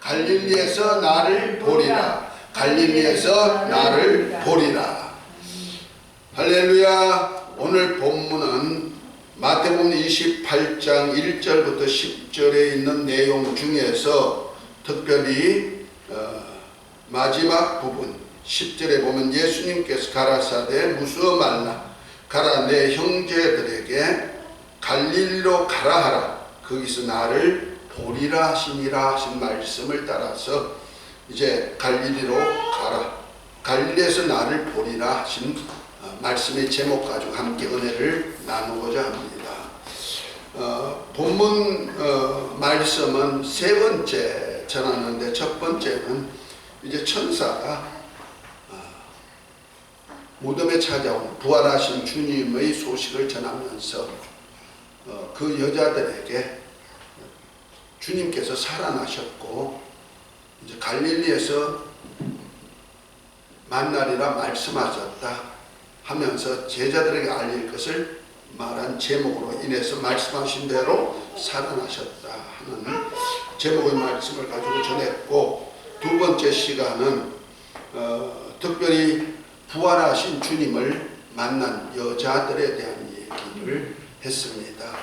갈릴리에서 나를 보리라. 갈릴리에서 나를 보리라. 할렐루야. 오늘 본문은 마태복음 28장 1절부터 10절에 있는 내용 중에서 특별히 마지막 부분 10절에 보면 예수님께서 가라사대 무수어 말라 가라 내 형제들에게 갈릴리로 가라 하라. 거기서 나를 보리라 하시니라 하신 말씀을 따라서 이제 갈릴리로 가라. 갈릴리에서 나를 보리라 하신 말씀의 제목 가지고 함께 은혜를 나누고자 합니다. 본문 말씀은 세 번째 전하는데 첫 번째는 이제 천사가 무덤에 찾아온 부활하신 주님의 소식을 전하면서 그 여자들에게 주님께서 살아나셨고 이제 갈릴리에서 만나리라 말씀하셨다 하면서 제자들에게 알릴 것을 말한 제목으로 인해서 말씀하신 대로 살아나셨다 하는 제목의 말씀을 가지고 전했고, 두 번째 시간은 특별히 부활하신 주님을 만난 여자들에 대한 얘기를 했습니다.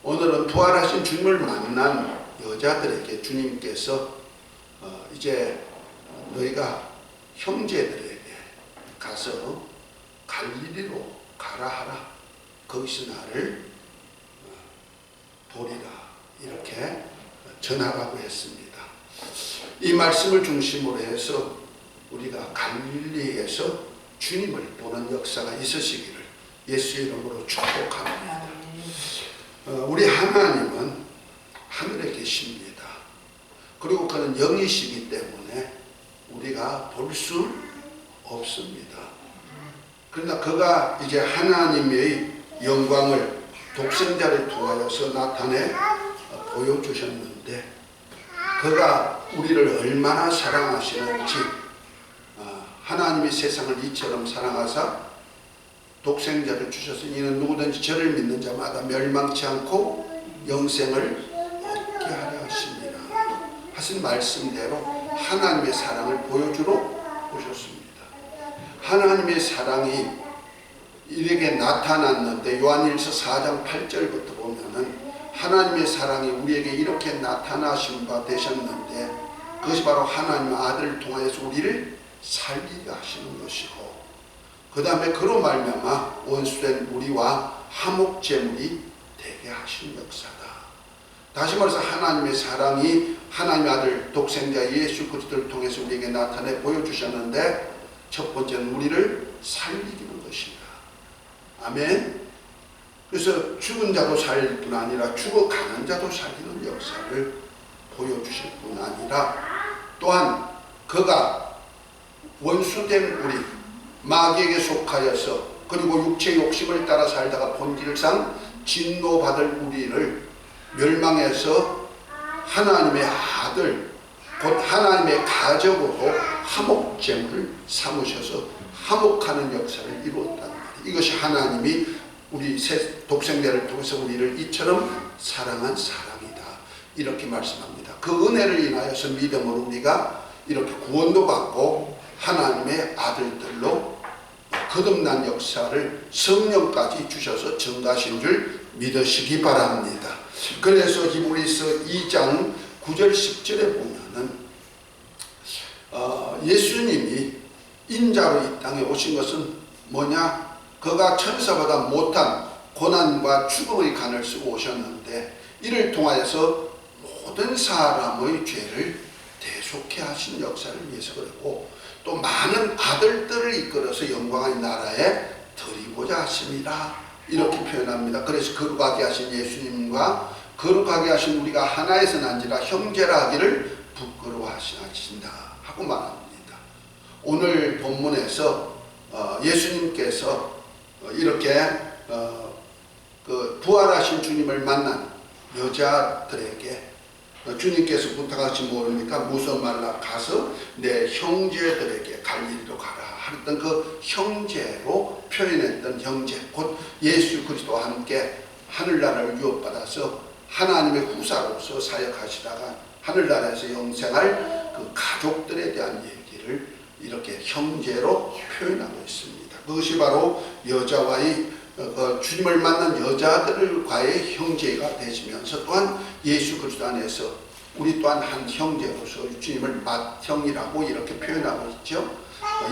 오늘은 부활하신 주님을 만난 여자들에게 주님께서 이제 너희가 형제들에게 가서 갈릴리로 가라 하라. 거기서 나를 보리라. 이렇게 전하라고 했습니다. 이 말씀을 중심으로 해서 우리가 갈릴리에서 주님을 보는 역사가 있으시기를 예수의 이름으로 축복합니다. 우리 하나님은 하늘에 계십니다. 그리고 그는 영이시기 때문에 우리가 볼 수 없습니다. 그러나 그가 이제 하나님의 영광을 독생자를 통하여서 나타내 보여주셨는데, 그가 우리를 얼마나 사랑하시는지, 하나님이 세상을 이처럼 사랑하사 독생자를 주셔서 이는 누구든지 저를 믿는 자마다 멸망치 않고 영생을 얻게 하려 하십니다 하신 말씀대로 하나님의 사랑을 보여주러 오셨습니다. 하나님의 사랑이 우리에게 나타났는데 요한일서 4장 8절부터 보면은 하나님의 사랑이 우리에게 이렇게 나타나신 바 되셨는데 그것이 바로 하나님의 아들을 통하여서 우리를 살리게 하시는 것이고, 그 다음에 그로 말미암아 원수된 우리와 화목제물이 되게 하신 역사다. 다시 말해서 하나님의 사랑이 하나님의 아들 독생자 예수 그리스도를 통해서 우리에게 나타내 보여주셨는데, 첫 번째는 우리를 살리기는 것이다. 아멘. 그래서 죽은 자도 살릴 뿐 아니라 죽어가는 자도 살리는 역사를 보여주실 뿐 아니라, 또한 그가 원수된 우리 마귀에게 속하여서 그리고 육체의 욕심을 따라 살다가 본질상 진노받을 우리를 멸망해서 하나님의 아들 곧 하나님의 가족으로 화목제물을 삼으셔서 화목하는 역사를 이루었단 말이에요. 이것이 하나님이 우리 독생자를 통해서 우리를 이처럼 사랑한 사랑이다, 이렇게 말씀합니다. 그 은혜를 인하여서 믿음으로 우리가 이렇게 구원도 받고 하나님의 아들들로 거듭난 역사를 성령까지 주셔서 증가하신 줄 믿으시기 바랍니다. 그래서 히브리서 2장 9절 10절에 보면은 예수님이 인자로 이 땅에 오신 것은 뭐냐? 그가 천사보다 못한 고난과 죽음의 간을 쓰고 오셨는데 이를 통하여서 모든 사람의 죄를 대속해 하신 역사를 위해서 그랬고, 또 많은 아들들을 이끌어서 영광의 나라에 드리고자 하십니다, 이렇게 표현합니다. 그래서 거룩하게 하신 예수님과 거룩하게 하신 우리가 하나에서 난지라 형제라 하기를 부끄러워하신다 하고 말합니다. 오늘 본문에서 예수님께서 이렇게 그 부활하신 주님을 만난 여자들에게 주님께서 부탁하신 모릅니까? 무서 말라 가서 내 형제들에게 갈릴리로 가라 했던 그 형제로 표현했던 형제, 곧 예수 그리스도와 함께 하늘나라를 유업받아서 하나님의 후사로서 사역하시다가 하늘나라에서 영생할 그 가족들에 대한 얘기를 이렇게 형제로 표현하고 있습니다. 그것이 바로 여자와의 주님을 만난 여자들과의 형제가 되시면서 또한 예수 그리스도 안에서 우리 또한 한 형제로서 주님을 맏형이라고 이렇게 표현하고 있죠.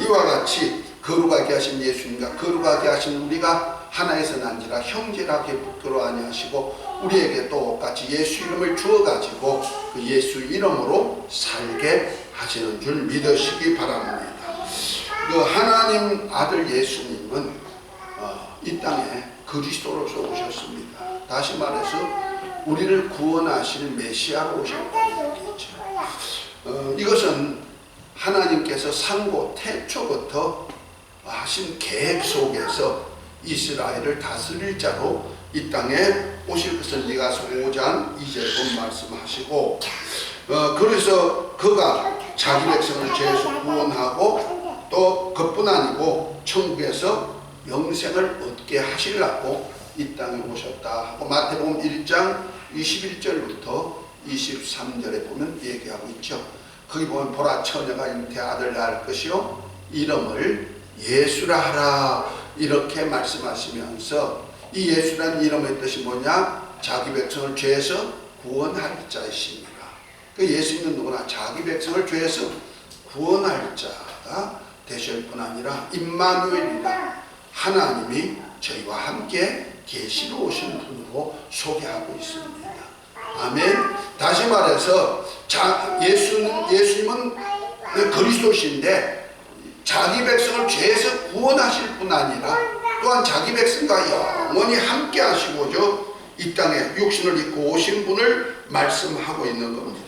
이와 같이 거룩하게 하신 예수님과 거룩하게 하신 우리가 하나에서 난지라 형제라게 부끄러워 아니하시고 우리에게 똑같이 예수 이름을 주어가지고 그 예수 이름으로 살게 하시는 줄 믿으시기 바랍니다. 그 하나님 아들 예수님은 이 땅에 그리스도로서 오셨습니다. 다시 말해서 우리를 구원하실 메시아로 오셨다는 얘기죠. 이것은 하나님께서 상고 태초부터 하신 계획 속에서 이스라엘을 다스릴 자로 이 땅에 오실 것을 미가서 5장 2절에 보면 말씀하시고 그래서 그가 자기 백성을 죄에서 구원하고 또 그뿐 아니고 천국에서 영생을 얻게 하시려고 이 땅에 오셨다 하고 마태복음 1장 21절부터 23절에 보면 얘기하고 있죠. 거기 보면 보라 처녀가 잉태 아들 낳을 것이요 이름을 예수라 하라 이렇게 말씀하시면서 이 예수라는 이름의 뜻이 뭐냐? 자기 백성을 죄에서 구원할 자이십니다. 그 예수님은 누구나 자기 백성을 죄에서 구원할 자가 되실 뿐 아니라 임마누엘이라 하나님이 저희와 함께 계시러 오신 분으로 소개하고 있습니다. 아멘. 다시 말해서 예수님은 그리스도신데 자기 백성을 죄에서 구원하실 뿐 아니라 또한 자기 백성과 영원히 함께 하시고자 이 땅에 육신을 입고 오신 분을 말씀하고 있는 겁니다.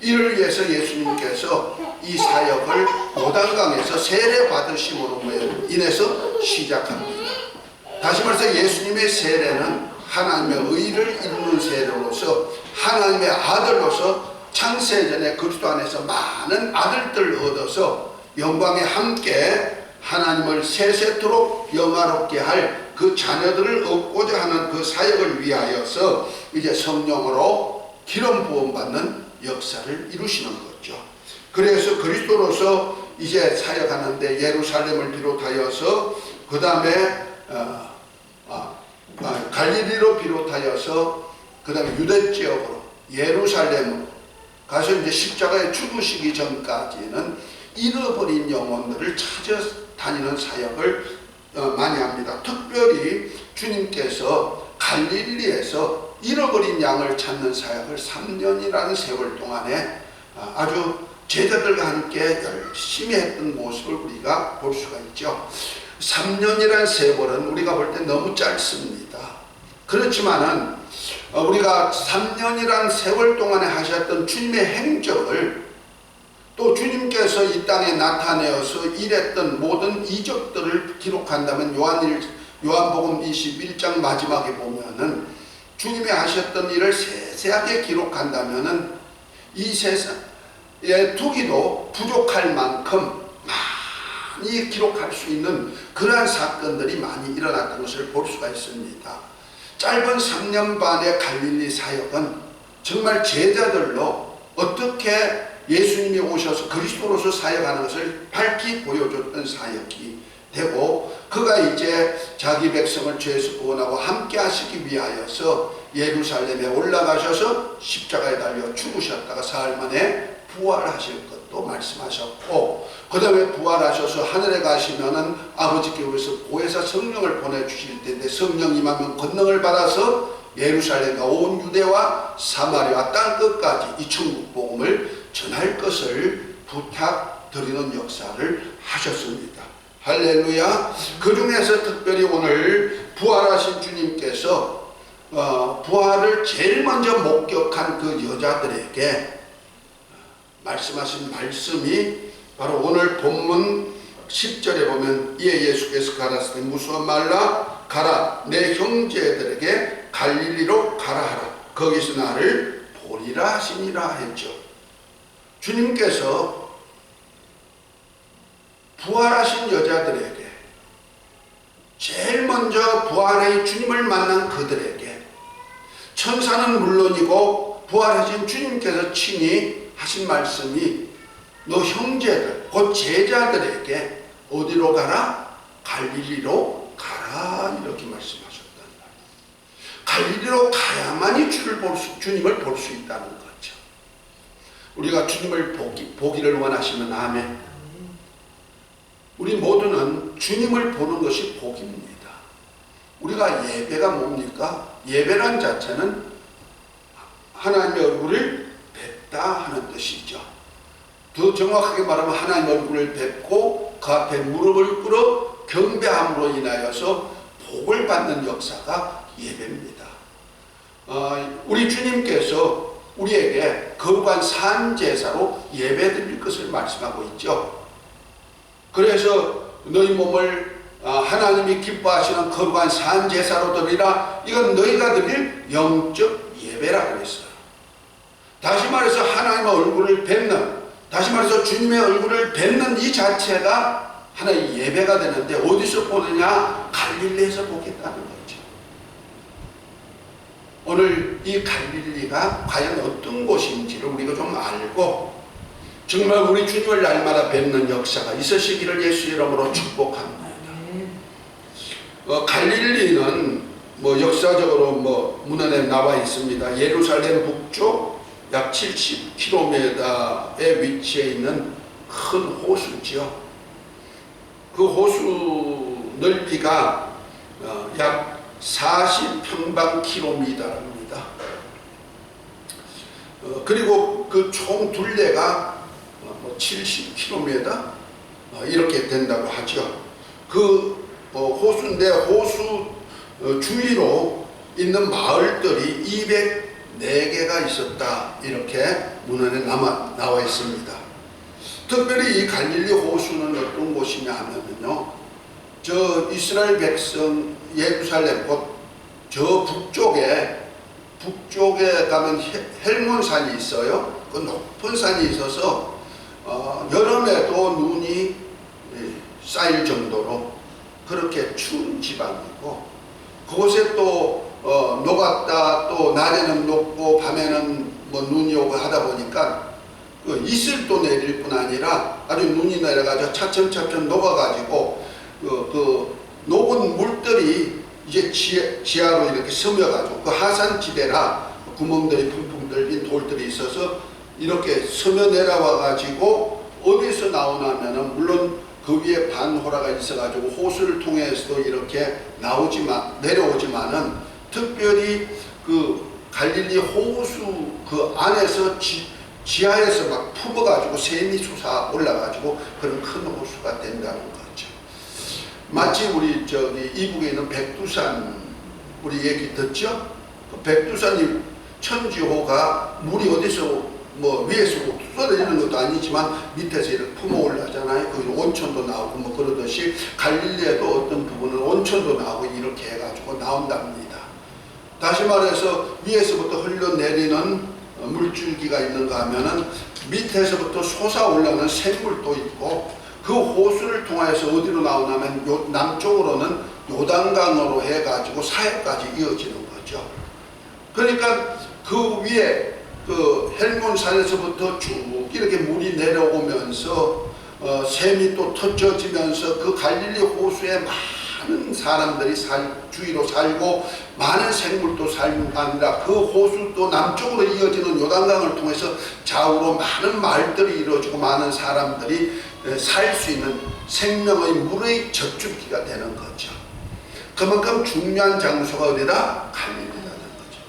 이를 위해서 예수님께서 이 사역을 요단강에서 세례 받으심으로 인해서 시작합니다. 다시 말해서 예수님의 세례는 하나님의 의를 이루는 세례로서 하나님의 아들로서 창세전에 그리스도 안에서 많은 아들들을 얻어서 영광에 함께 하나님을 세세토록 영화롭게 할 그 자녀들을 얻고자 하는 그 사역을 위하여서 이제 성령으로 기름 부음 받는 역사를 이루시는 거죠. 그래서 그리스도로서 이제 사역하는데 예루살렘을 비롯하여서 그 다음에 갈릴리로 비롯하여서 그 다음에 유대 지역으로 예루살렘으로 가서 이제 십자가에 죽으시기 전까지는 잃어버린 영혼들을 찾아다니는 사역을 많이 합니다. 특별히 주님께서 갈릴리에서 잃어버린 양을 찾는 사역을 3년이라는 세월 동안에 아주 제자들과 함께 열심히 했던 모습을 우리가 볼 수가 있죠. 3년이라는 세월은 우리가 볼 때 너무 짧습니다. 그렇지만은 우리가 3년이라는 세월 동안에 하셨던 주님의 행적을 또 주님께서 이 땅에 나타내어서 일했던 모든 이적들을 기록한다면 요한복음 21장 마지막에 보면은 주님이 하셨던 일을 세세하게 기록한다면은 이 세상에 두기도 부족할 만큼 많이 기록할 수 있는 그러한 사건들이 많이 일어났던 것을 볼 수가 있습니다. 짧은 3년 반의 갈릴리 사역은 정말 제자들로 어떻게 예수님이 오셔서 그리스도로서 사역하는 것을 밝히 보여줬던 사역이 되고 그가 이제 자기 백성을 죄에서 구원하고 함께 하시기 위하여서 예루살렘에 올라가셔서 십자가에 달려 죽으셨다가 사흘 만에 부활하실 것도 말씀하셨고 그 다음에 부활하셔서 하늘에 가시면은 아버지께서 보혜사 성령을 보내주실 텐데 성령 임하면 권능을 받아서 예루살렘과 온 유대와 사마리아 땅 끝까지 이 천국 복음을 전할 것을 부탁드리는 역사를 하셨습니다. 할렐루야. 그 중에서 특별히 오늘 부활하신 주님께서 부활을 제일 먼저 목격한 그 여자들에게 말씀하신 말씀이 바로 오늘 본문 10절에 보면 이에 예수께서 가라사대 무서워 말라 가라 내 형제들에게 갈릴리로 가라 하라 거기서 나를 보리라 하시니라 했죠. 주님께서 부활하신 여자들에게 제일 먼저 부활의 주님을 만난 그들에게 천사는 물론이고 부활하신 주님께서 친히 하신 말씀이 너 형제들 곧 제자들에게 어디로 가라? 갈릴리로 가라 이렇게 말씀하셨단 말이에요. 갈릴리로 가야만이 주님을 볼 수 있다는 거죠. 우리가 주님을 보기를 원하시면 아멘. 우리 모두는 주님을 보는 것이 복입니다. 우리가 예배가 뭡니까? 예배란 자체는 하나님의 얼굴을 뵙다 하는 뜻이죠. 더 정확하게 말하면 하나님의 얼굴을 뵙고 그 앞에 무릎을 꿇어 경배함으로 인하여서 복을 받는 역사가 예배입니다. 우리 주님께서 우리에게 거룩한 산제사로 예배드릴 것을 말씀하고 있죠. 그래서 너희 몸을 하나님이 기뻐하시는 거룩한 산제사로 드리라. 이건 너희가 드릴 영적 예배라고 했어요. 다시 말해서 하나님의 얼굴을 뵙는, 다시 말해서 주님의 얼굴을 뵙는 이 자체가 하나의 예배가 되는데 어디서 보느냐? 갈릴리에서 보겠다는 거죠. 오늘 이 갈릴리가 과연 어떤 곳인지를 우리가 좀 알고 정말 우리 주님을 날마다 뵙는 역사가 있으시기를 예수 이름으로 축복합니다. 갈릴리는 역사적으로 문헌에 나와 있습니다. 예루살렘 북쪽 약 70km에 위치해 있는 큰 호수죠. 그 호수 넓이가 약 40평방킬로미터랍니다. 그리고 그 총 둘레가 70km 이렇게 된다고 하죠. 그 호수인데 호수 주위로 있는 마을들이 204개가 있었다 이렇게 문헌에 나와 있습니다. 특별히 이 갈릴리 호수는 어떤 곳이냐 하면요, 저 이스라엘 백성 예루살렘 곧 저 북쪽에 가면 헬몬산이 있어요. 그 높은 산이 있어서 여름에도 눈이 쌓일 정도로 그렇게 추운 지방이고, 그곳에 또 녹았다 또 낮에는 녹고 밤에는 눈이 오고 하다 보니까 그 이슬도 내릴 뿐 아니라 아주 눈이 내려가지고 차츰차츰 녹아가지고 그 녹은 물들이 이제 지하로 이렇게 스며가지고 그 하산지대라 구멍들이 펑펑 뚫린 돌들이 있어서 이렇게 스며 내려와가지고 어디서 나오냐면은 물론 그 위에 반호라가 있어가지고 호수를 통해서도 이렇게 내려오지만은 특별히 그 갈릴리 호수 그 안에서 지하에서 막 품어가지고 샘이 솟아 올라가지고 그런 큰 호수가 된다는 거죠. 마치 우리 이북에 있는 백두산 우리 얘기 듣죠? 그 백두산이 천지호가 물이 어디서 위에서 쏟아지는 것도 아니지만 밑에서 이렇게 품어 올라잖아요. 그 온천도 나오고 그러듯이 갈릴리에도 어떤 부분은 온천도 나오고 이렇게 해가지고 나온답니다. 다시 말해서 위에서부터 흘러내리는 물줄기가 있는가 하면은 밑에서부터 솟아올라오는 샘물도 있고, 그 호수를 통해서 어디로 나오냐면 남쪽으로는 요단강으로 해가지고 사해까지 이어지는 거죠. 그러니까 그 위에 그 헬몬산에서부터 쭉 이렇게 물이 내려오면서 샘이 또 터져지면서 그 갈릴리 호수에 많은 사람들이 주위로 살고 많은 생물도 살는 아니라 그 호수 또 남쪽으로 이어지는 요단강을 통해서 좌우로 많은 마을들이 이루어지고 많은 사람들이 살 수 있는 생명의 물의 접촉기가 되는 거죠. 그만큼 중요한 장소가 어디다? 갈릴리라는 거죠.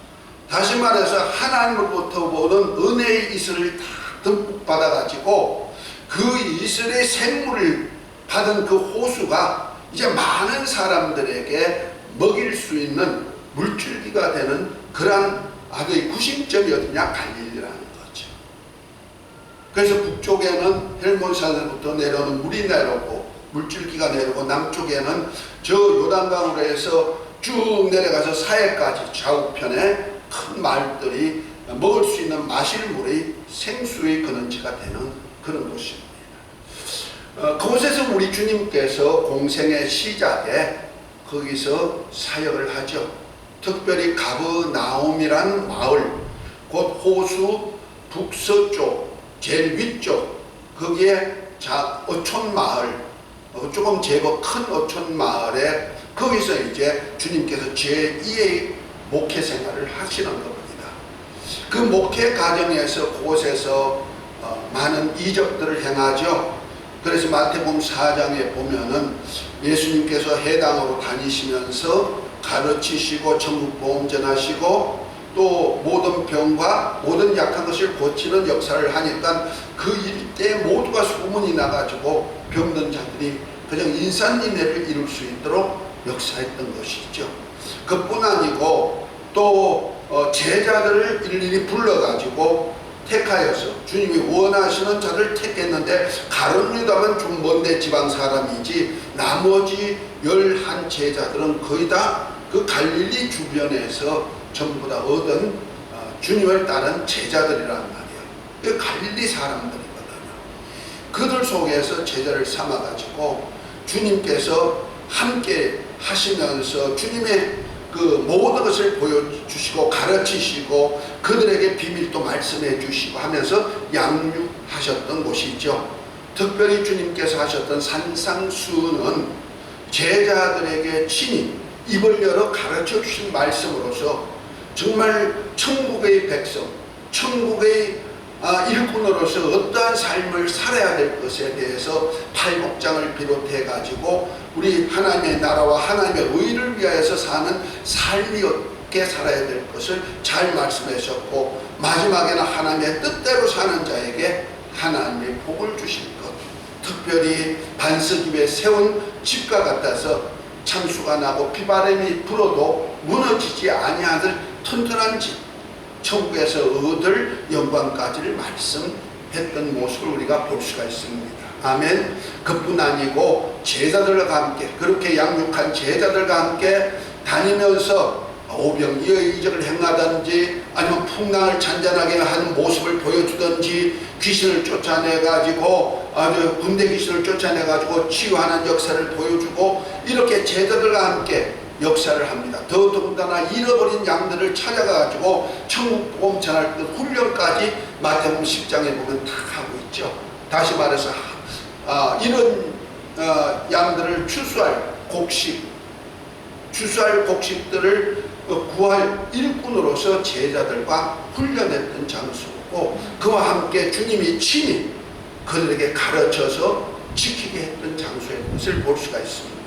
다시 말해서 하나님으로부터 보는 은혜의 이슬을 다 듬뿍 받아가지고 그 이슬의 생물을 받은 그 호수가 이제 많은 사람들에게 먹일 수 있는 물줄기가 되는 그러한 아주 구심점이 어디냐? 갈릴리라는 거죠. 그래서 북쪽에는 헬몬산으로부터 내려오는 물이 내려오고 물줄기가 내려오고 남쪽에는 저 요단강으로 해서 쭉 내려가서 사해까지 좌우편에 큰 마을들이 먹을 수 있는 마실 물의 생수의 근원지가 되는 그런 곳입니다. 그곳에서 우리 주님께서 공생의 시작에 거기서 사역을 하죠. 특별히 가브나움이라는 마을, 곧 호수 북서쪽 제일 위쪽 거기에 어촌 마을, 조금 제법 큰 어촌 마을에 거기서 이제 주님께서 제2의 목회 생활을 하시는 겁니다. 그 목회 과정에서 그곳에서 많은 이적들을 행하죠. 그래서 마태복음 4장에 보면은 예수님께서 해당으로 다니시면서 가르치시고 천국 복음 전하시고 또 모든 병과 모든 약한 것을 고치는 역사를 하니까 그 일대 모두가 소문이 나가지고 병든 자들이 그냥 인산인해를 이룰 수 있도록 역사했던 것이죠. 그뿐 아니고 또 제자들을 일일이 불러가지고 택하여서 주님이 원하시는 자를 택했는데 가룟 유다만 좀 먼데 지방 사람이지 나머지 11 제자들은 거의 다 그 갈릴리 주변에서 전부 다 얻은 주님을 따른 제자들이란 말이에요. 그 갈릴리 사람들이거든요. 그들 속에서 제자를 삼아가지고 주님께서 함께 하시면서 주님의 그 모든 것을 보여주시고 가르치시고 그들에게 비밀도 말씀해 주시고 하면서 양육하셨던 곳이죠. 특별히 주님께서 하셨던 산상수는 제자들에게 친히 입을 열어 가르쳐 주신 말씀으로서 정말 천국의 백성, 천국의 일꾼으로서 어떠한 삶을 살아야 될 것에 대해서 팔복장을 비롯해 가지고 우리 하나님의 나라와 하나님의 의를 위하여서 사는 삶이 어떻게 살아야 될 것을 잘 말씀하셨고 마지막에는 하나님의 뜻대로 사는 자에게 하나님의 복을 주실 것, 특별히 반석 위에 세운 집과 같아서 창수가 나고 비바람이 불어도 무너지지 아니하는 튼튼한 집, 천국에서 얻을 영광까지를 말씀했던 모습을 우리가 볼 수가 있습니다. 아멘. 그뿐 아니고 제자들과 함께 그렇게 양육한 제자들과 함께 다니면서 오병이어의 행하든지 아니면 풍랑을 잔잔하게 하는 모습을 보여주든지 귀신을 쫓아내가지고 아주 군대 귀신을 쫓아내가지고 치유하는 역사를 보여주고 이렇게 제자들과 함께 역사를 합니다. 더더군다나 잃어버린 양들을 찾아가지고 천국 복음 전할 그 훈련까지 마태복음 10장에 보면 다 하고 있죠. 다시 말해서 이런 양들을 추수할 곡식들을 구할 일꾼으로서 제자들과 훈련했던 장소고 그와 함께 주님이 친히 그들에게 가르쳐서 지키게 했던 장소의 것을 볼 수가 있습니다.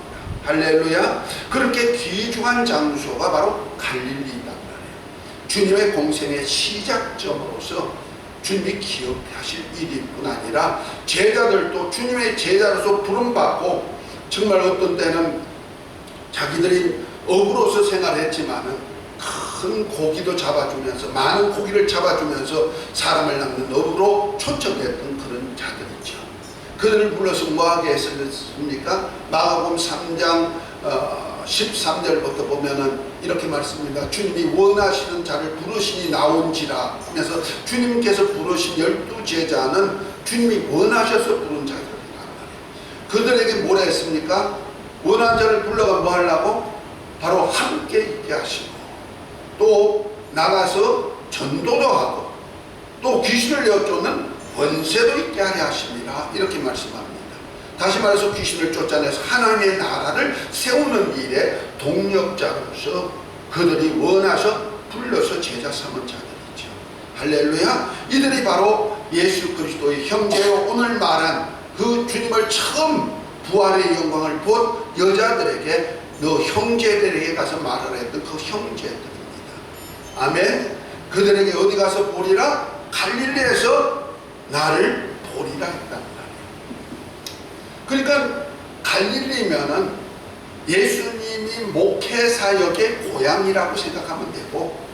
할렐루야. 그렇게 귀중한 장소가 바로 갈릴리란 말이에요. 주님의 공생의 시작점으로서 주님이 기억하실 일일 뿐 아니라 제자들도 주님의 제자로서 부름받고 정말 어떤 때는 자기들이 어부로서 생활했지만은 큰 고기도 잡아주면서 많은 고기를 잡아주면서 사람을 낚는 어부로 초청했던 그런 자들이죠. 그들을 불러서 뭐하게 했습니까? 마가복음 3장 13절부터 보면은 이렇게 말씀합니다. 주님이 원하시는 자를 부르시니 나온지라 하면서 주님께서 부르신 12제자는 주님이 원하셔서 부른 자들이란 말이에요. 그들에게 뭐라 했습니까? 원한 자를 불러가 뭐 하려고? 바로 함께 있게 하시고 또 나가서 전도도 하고 또 귀신을 내어쫓는 권세도 있게 하려 하십니다. 이렇게 말씀합니다. 다시 말해서 귀신을 쫓아내서 하나님의 나라를 세우는 일에 동력자로서 그들이 원하셔 불러서 제자 삼은 자들이죠. 할렐루야. 이들이 바로 예수 그리스도의 형제요 오늘 말한 그 주님을 처음 부활의 영광을 본 여자들에게 너 형제들에게 가서 말하라 했던 그 형제들입니다. 아멘. 그들에게 어디 가서 보리라? 갈릴리에서 나를 보리라 했단 말이에요. 그러니까 갈릴리면은 예수님이 목회사역의 고향이라고 생각하면 되고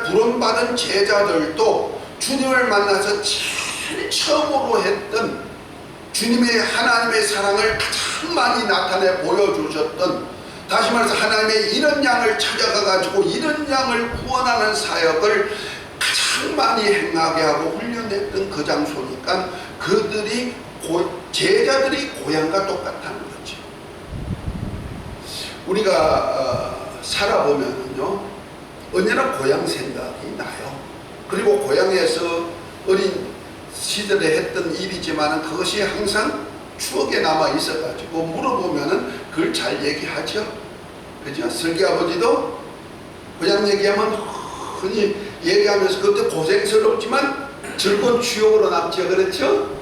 부름받은 제자들도 주님을 만나서 제일 처음으로 했던 주님의 하나님의 사랑을 가장 많이 나타내 보여주셨던 다시 말해서 하나님의 이런 양을 찾아가 가지고 이런 양을 구원하는 사역을 가장 많이 행하게 하고 훈련했던 그 장소니까 그들이 제자들이 고향과 똑같다는 거죠. 우리가 살아보면요 언제나 고향 생각이 나요. 그리고 고향에서 어린 시절에 했던 일이지만 그것이 항상 추억에 남아 있어가지고 물어보면은 그걸 잘 얘기하죠. 그죠? 슬기 아버지도 고향 얘기하면 흔히 얘기하면서 그때 고생스럽지만 즐거운 추억으로 남죠. 그렇죠?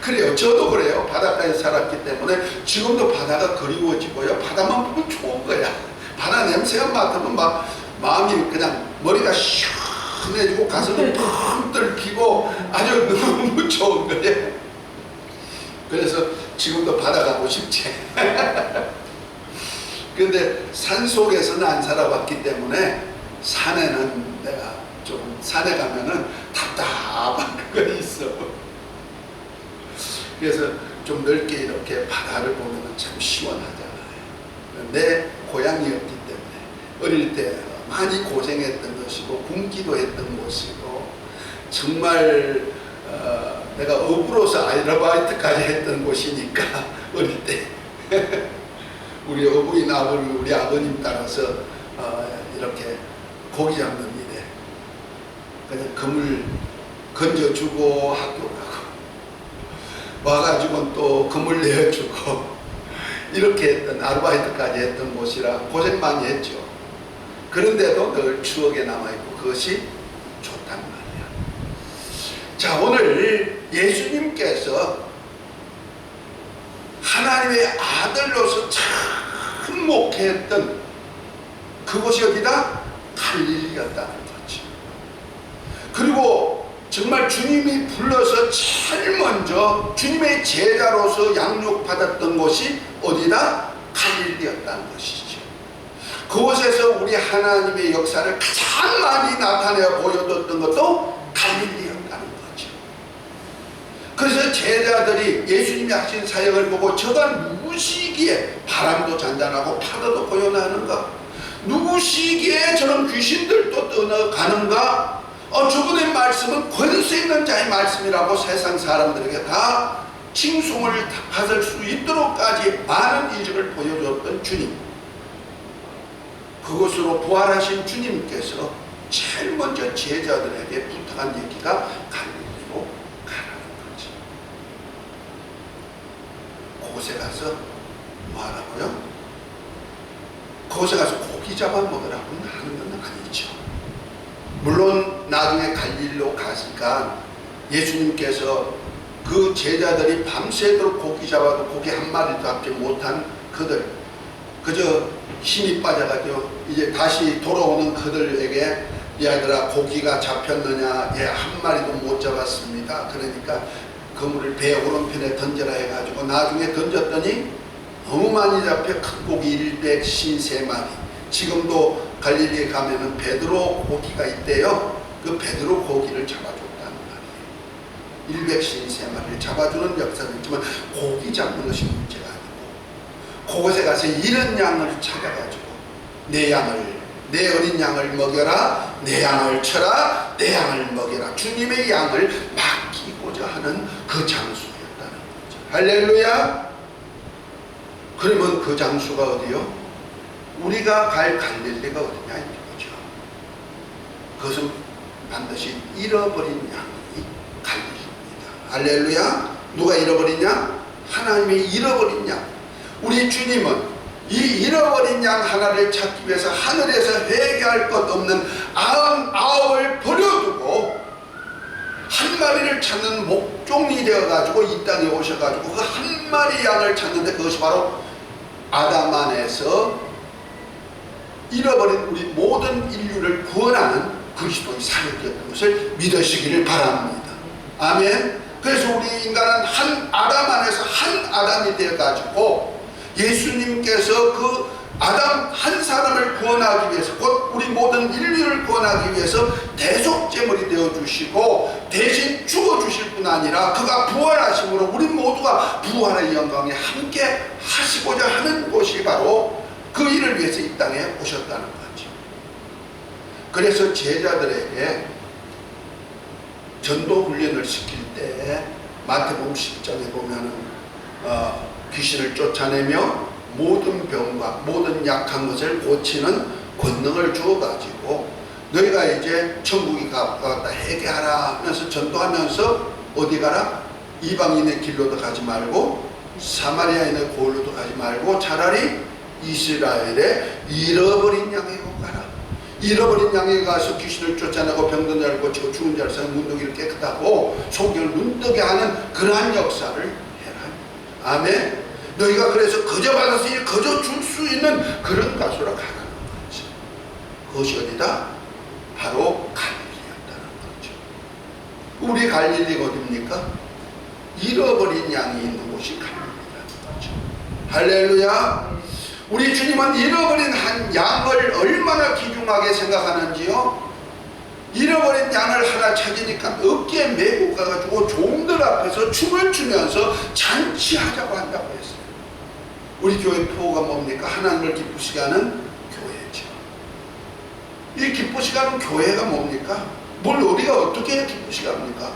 그래요. 저도 그래요. 바닷가에 살았기 때문에 지금도 바다가 그리워지고요. 바다만 보면 좋은 거야. 바다 냄새가 맡으면 막 마음이 그냥 머리가 시원해지고 가슴이 펑 뚫히고 아주 너무 좋은 거예요. 그래서 지금도 바다 가고 싶지. 그런데 산 속에서는 안 살아봤기 때문에 산에는 내가 좀 산에 가면은 답답한 거 있어. 그래서 좀 넓게 이렇게 바다를 보면은 참 시원하잖아요. 내 고향이었기 때문에 어릴 때 많이 고생했던 것이고 굶기도 했던 곳이고 정말 내가 어부로서 아르바이트까지 했던 곳이니까 어릴 때 우리 어부인 우리 아버님 따라서 이렇게 고기 잡는 일에 그냥 그물 건져주고 학교 가고 와가지고 또 그물 내어주고 이렇게 했던 아르바이트까지 했던 곳이라 고생 많이 했죠. 그런데도 늘 추억에 남아있고 그것이 좋단 말이야. 자, 오늘 예수님께서 하나님의 아들로서 참 목회했던 그곳이 어디다? 갈릴리였다는 거지. 그리고 정말 주님이 불러서 제일 먼저 주님의 제자로서 양육받았던 곳이 어디다? 갈릴리였다는 것이죠. 그곳에서 우리 하나님의 역사를 가장 많이 나타내어 보여줬던 것도 갈릴리였다는 거죠. 그래서 제자들이 예수님이 하신 사역을 보고 저가 누구시기에 바람도 잔잔하고 파도도 고요하는가? 누구시기에 저런 귀신들도 떠나가는가? 저분의 말씀은 권세 있는 자의 말씀이라고 세상 사람들에게 다 칭송을 받을 수 있도록까지 많은 이적을 보여줬던 주님. 그것으로 부활하신 주님께서 제일 먼저 제자들에게 부탁한 얘기가 갈릴리로 가라는 거지. 그곳에 가서 뭐 하라고요? 그곳에 가서 고기 잡아 먹으라고 하는 건 아니죠. 물론 나중에 갈릴리로 가니까 예수님께서 그 제자들이 밤새도록 고기 잡아도 고기 한 마리도 잡지 못한 그들, 그저 힘이 빠져가지고 이제 다시 돌아오는 그들에게 얘들아 고기가 잡혔느냐? 예, 한 마리도 못 잡았습니다. 그러니까 그물을 배 오른편에 던져라 해가지고 나중에 던졌더니 너무 많이 잡혀 큰 고기 153마리. 지금도 갈릴리에 가면은 베드로 고기가 있대요. 그 베드로 고기를 잡아줬다는 말이에요. 153마리를 잡아주는 역사도 있지만 고기 잡는 것이 문제가 아니고 그곳에 가서 이런 양을 찾아가지고 내 어린 양을 먹여라, 내 양을 쳐라, 내 양을 먹여라. 주님의 양을 맡기고자 하는 그 장소였다는 거죠. 할렐루야. 그러면 그 장소가 어디요? 우리가 갈 갈릴리가 어디냐 이거죠. 그것은 반드시 잃어버린 양이 갈릴리입니다. 할렐루야. 누가 잃어버리냐? 하나님이 잃어버린 양. 우리 주님은 이 잃어버린 양 하나를 찾기 위해서 하늘에서 회개할 것 없는 99을 버려두고 한 마리를 찾는 목종이 되어가지고 이 땅에 오셔가지고 그 한 마리 양을 찾는데 그것이 바로 아담 안에서 잃어버린 우리 모든 인류를 구원하는 그리스도의 사역이었던 것을 믿으시기를 바랍니다. 아멘. 그래서 우리 인간은 한 아담 안에서 한 아담이 되어가지고 예수님께서 그 아담 한 사람을 구원하기 위해서 곧 우리 모든 인류를 구원하기 위해서 대속제물이 되어주시고 대신 죽어주실 뿐 아니라 그가 부활하심으로 우리 모두가 부활의 영광에 함께 하시고자 하는 것이 바로 그 일을 위해서 이 땅에 오셨다는 거죠. 그래서 제자들에게 전도 훈련을 시킬 때 마태복음 10장에 보면은 귀신을 쫓아내며 모든 병과 모든 약한 것을 고치는 권능을 주어가지고 너희가 이제 천국이 가까웠다 회개하라 하면서 전도하면서 어디 가라? 이방인의 길로도 가지 말고 사마리아인의 골로도 가지 말고 차라리 이스라엘의 잃어버린 양에게 가라. 잃어버린 양에게 가서 귀신을 쫓아내고 병든 자를 고치고 죽은 자를 살리고 문둥이를 깨끗하고 속경을 눈뜨게 하는 그러한 역사를 해라. 아멘. 너희가 그래서 거저 받았으니 거저 줄 수 있는 그런 가수라 가라는 거지. 그것이 어디다? 바로 갈릴리였다는 거죠. 우리 갈릴리가 어디입니까? 잃어버린 양이 있는 곳이 갈릴리라는 거죠. 할렐루야. 우리 주님은 잃어버린 한 양을 얼마나 귀중하게 생각하는지요. 잃어버린 양을 하나 찾으니까 어깨에 메고 가가지고 종들 앞에서 춤을 추면서 잔치하자고 한다고 했어요. 우리 교회 표어가 뭡니까? 하나님을 기쁘시게 하는 교회죠. 이 기쁘시게 하는 교회가 뭡니까? 뭘 우리가 어떻게 기쁘시게 합니까?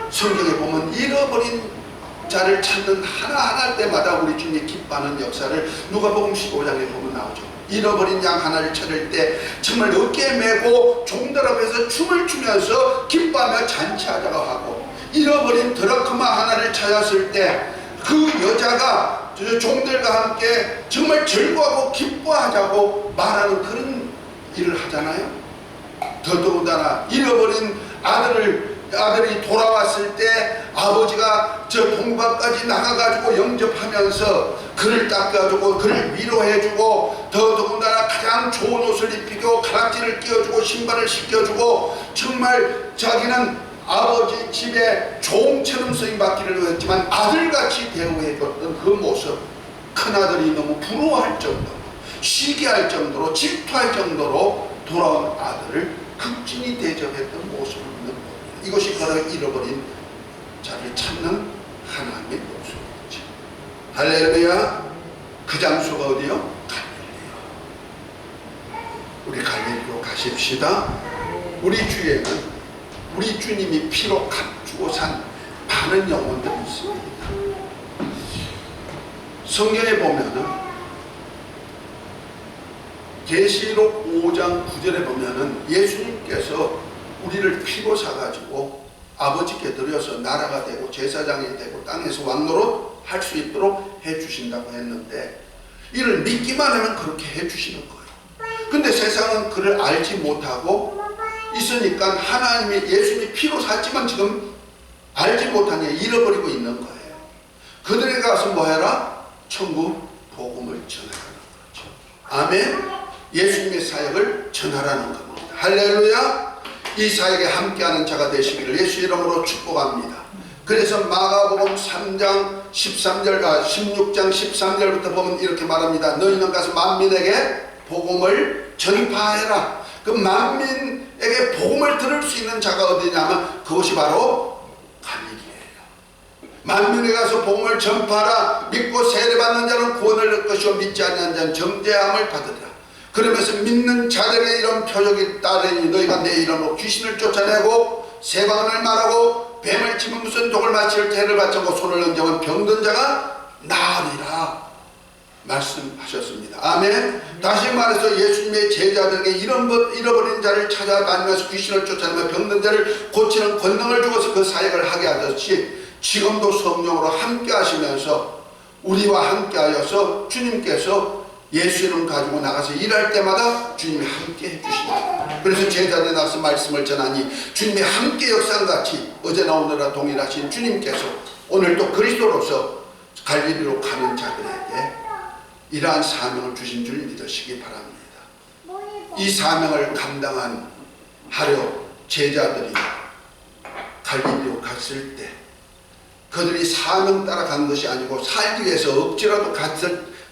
성경에 보면 잃어버린 자를 찾는 하나하나 때마다 우리 주님이 기뻐하는 역사를 누가복음 15장에 보면 나오죠. 잃어버린 양 하나를 찾을 때 정말 어깨에 메고 종들 앞에서 춤을 추면서 기뻐하며 잔치하자고 하고, 잃어버린 드라크마 하나를 찾았을 때 그 여자가 종들과 함께 정말 즐거워하고 기뻐하자고 말하는 그런 일을 하잖아요. 더더군다나 잃어버린 아들이 돌아왔을 때 아버지가 저 동방까지 나가가지고 영접하면서 그를 닦아주고 그를 위로해주고, 더더군다나 가장 좋은 옷을 입히고 가락지를 끼워주고 신발을 씻겨주고, 정말 자기는 아버지 집에 종처럼 쓰임받기를 했지만 아들같이 대우해줬던 그 모습, 큰아들이 너무 부러워할 정도로, 시기할 정도로, 질투할 정도로 돌아온 아들을 극진히 대접했던 모습을 보는 겁니다. 이것이 바로 잃어버린 자를 찾는 하나님의 모습이죠. 할렐루야. 그 장소가 어디요? 갈릴리요. 우리 갈릴리로 가십시다. 우리 주위에는 우리 주님이 피로 값주고 산 많은 영혼들이 있습니다. 성경에 보면은 계시록 5장 9절에 보면은 예수님께서 우리를 피로 사가지고 아버지께 드려서 나라가 되고 제사장이 되고 땅에서 왕노릇 할 수 있도록 해주신다고 했는데, 이를 믿기만 하면 그렇게 해주시는 거예요. 근데 세상은 그를 알지 못하고 있으니까 하나님이 예수님이 피로 샀지만 지금 알지 못하니 잃어버리고 있는 거예요. 그들에게 가서 뭐 해라? 천국 복음을 전하라는 거죠. 아멘. 예수님의 사역을 전하라는 겁니다. 할렐루야. 이 사역에 함께하는 자가 되시기를 예수 이름으로 축복합니다. 그래서 마가복음 3장 16장 13절부터 보면 이렇게 말합니다. 너희는 가서 만민에게 복음을 전파해라. 그 만민에게 복음을 들을 수 있는 자가 어디냐면 그것이 바로 갈릴리예요. 만민에 가서 복음을 전파하라. 믿고 세례받는 자는 구원을 얻을 것이요 믿지 않는 자는 정죄함을 받으리라. 그러면서 믿는 자들의 이런 표적이 따르니 너희가 내 이름으로 귀신을 쫓아내고 세방언을 말하고 뱀을 집은 무슨 독을 마실 죄를 받지 않고 손을 얹으면 병든 자가 나으리라 말씀하셨습니다. 아멘. 다시 말해서 예수님의 제자들에게 잃어버린 자를 찾아다니면서 귀신을 쫓아내며 병든 자를 고치는 권능을 주어서 그 사역을 하게 하듯이 지금도 성령으로 함께 하시면서 우리와 함께 하여서 주님께서 예수 이름 가지고 나가서 일할 때마다 주님이 함께 해주십니다. 그래서 제자들에 나가서 말씀을 전하니 주님이 함께 역사같이 어제나 오늘나 동일하신 주님께서 오늘도 그리스도로서 갈릴리로 가는 자들에게 이러한 사명을 주신 줄 믿으시기 바랍니다. 이 사명을 감당한 하려 제자들이 갈릴리로 갔을 때 그들이 사명 따라 간 것이 아니고 살기 위해서 억지라도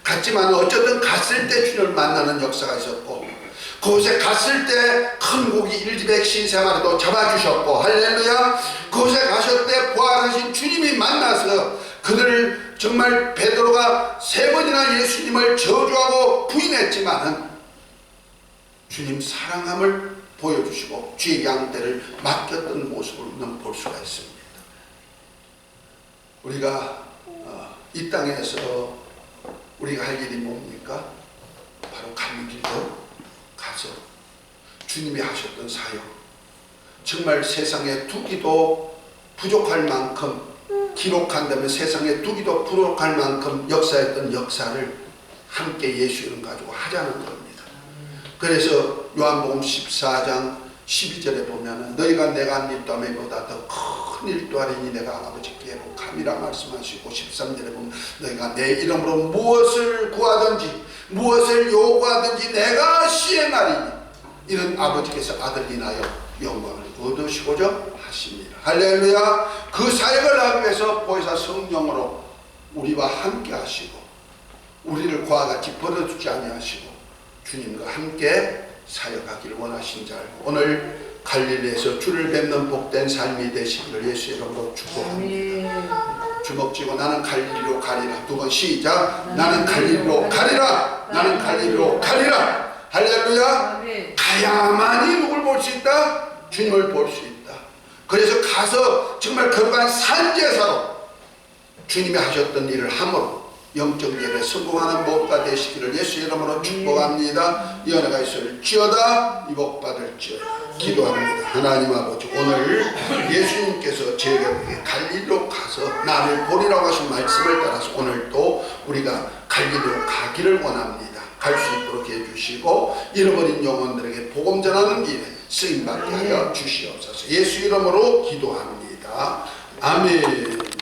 갔지만 어쨌든 갔을 때 주님을 만나는 역사가 있었고, 그곳에 갔을 때 큰 고기 1,100마리도 잡아주셨고, 할렐루야. 그곳에 가실 때 부활하신 주님이 만나서 그들을 정말 베드로가 3번이나 예수님을 저주하고 부인했지만은 주님 사랑함을 보여주시고 주의 양떼를 맡겼던 모습을 볼 수가 있습니다. 우리가 이 땅에서 우리가 할 일이 뭡니까? 바로 가는 길로 가서 주님이 하셨던 사역, 정말 세상에 두기도 부족할 만큼, 기록한다면 세상에 두기도 부족할 만큼 역사했던 역사를 함께 예수 이름 가지고 하자는 겁니다. 그래서 요한복음 14장 12절에 보면은 너희가 내가 한 일 떠매보다 더 큰 일도 하리니 내가 아버지께로 감이라 말씀하시고, 13절에 보면 너희가 내 이름으로 무엇을 구하든지 무엇을 요구하든지 내가 시행하리니, 이런 아버지께서 아들 인하여 영광을 얻으시고자 하십니다. 할렐루야. 그 사역을 하기 위해서 보혜사 성령으로 우리와 함께 하시고 우리를 그와 같이 버려두지 아니하시고 주님과 함께 사역하기를 원하신 줄 알고, 오늘 갈릴리에서 주를 뵙는 복된 삶이 되시기를 예수 이름으로 축복합니다. 주먹 쥐고 나는 갈릴리로 가리라. 두 번 시작. 나는 갈릴리로 가리라. 나는 갈릴리로 가리라. 할렐루야. 가야만이 누굴 볼 수 있다? 주님을 볼 수 있다. 그래서 가서 정말 거룩한 산제사로 주님이 하셨던 일을 함으로 영적 예배에 성공하는 목가 되시기를 예수 이름으로 축복합니다. 이 은혜가 있을지어다. 이 복 받을지어다. 기도합니다. 하나님 아버지, 오늘 예수님께서 제자에게 갈릴리로 가서 나를 보리라고 하신 말씀을 따라서 오늘도 우리가 갈릴리로 가기를 원합니다. 갈 수 있도록 해주시고 잃어버린 영혼들에게 복음 전하는 길에 쓰임받게 하여 주시옵소서. 예수 이름으로 기도합니다. 아멘.